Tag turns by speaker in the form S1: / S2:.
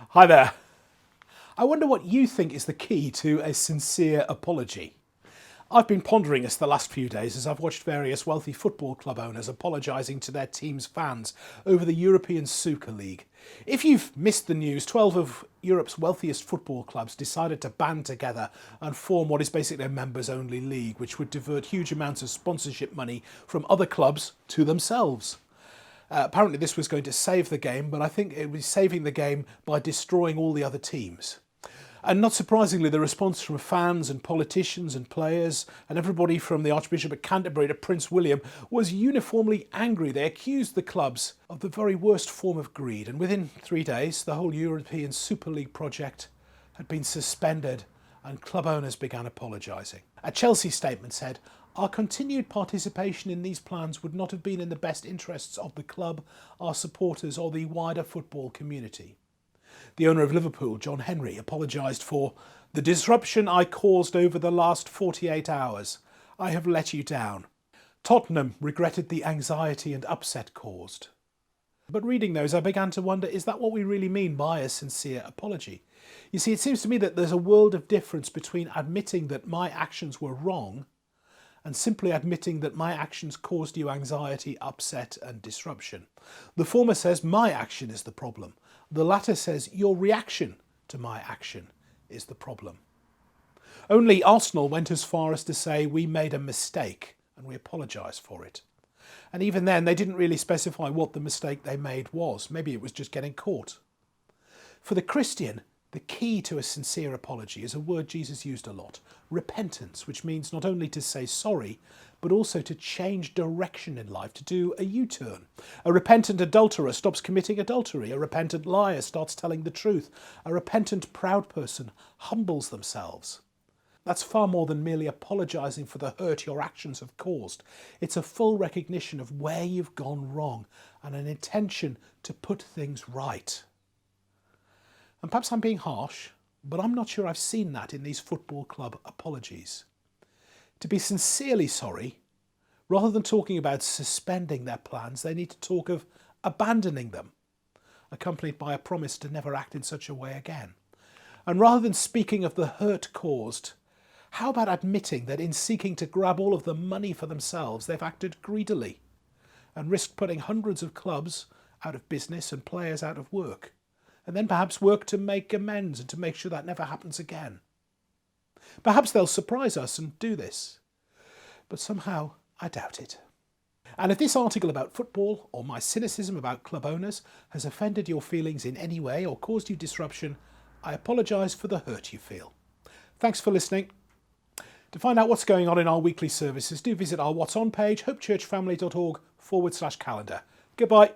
S1: Hi there. I wonder what you think is the key to a sincere apology. I've been pondering this the last few days as I've watched various wealthy football club owners apologising to their team's fans over the European Super League. If you've missed the news, 12 of Europe's wealthiest football clubs decided to band together and form what is basically a members-only league, which would divert huge amounts of sponsorship money from other clubs to themselves. Apparently this was going to save the game, but I think it was saving the game by destroying all the other teams. And not surprisingly, the response from fans and politicians and players and everybody from the Archbishop of Canterbury to Prince William was uniformly angry. They accused the clubs of the very worst form of greed, and within 3 days the whole European Super League project had been suspended and club owners began apologising. A Chelsea statement said, "Our continued participation in these plans would not have been in the best interests of the club, our supporters or the wider football community." The owner of Liverpool, John Henry, apologised for the disruption I caused over the last 48 hours. I have let you down. Tottenham regretted the anxiety and upset caused. But reading those, I began to wonder, is that what we really mean by a sincere apology? You see, it seems to me that there's a world of difference between admitting that my actions were wrong and simply admitting that my actions caused you anxiety, upset and disruption. The former says my action is the problem. The latter says your reaction to my action is the problem. Only Arsenal went as far as to say we made a mistake and we apologise for it. And even then they didn't really specify what the mistake they made was. Maybe it was just getting caught. For the Christian, the key to a sincere apology is a word Jesus used a lot, repentance, which means not only to say sorry, but also to change direction in life, to do a U-turn. A repentant adulterer stops committing adultery. A repentant liar starts telling the truth. A repentant proud person humbles themselves. That's far more than merely apologising for the hurt your actions have caused. It's a full recognition of where you've gone wrong and an intention to put things right. And perhaps I'm being harsh, but I'm not sure I've seen that in these football club apologies. To be sincerely sorry, rather than talking about suspending their plans, they need to talk of abandoning them, accompanied by a promise to never act in such a way again. And rather than speaking of the hurt caused, how about admitting that in seeking to grab all of the money for themselves, they've acted greedily and risked putting hundreds of clubs out of business and players out of work, and then perhaps work to make amends and to make sure that never happens again. Perhaps they'll surprise us and do this, but somehow I doubt it. And if this article about football or my cynicism about club owners has offended your feelings in any way or caused you disruption, I apologise for the hurt you feel. Thanks for listening. To find out what's going on in our weekly services, do visit our What's On page, hopechurchfamily.org/calendar. Goodbye.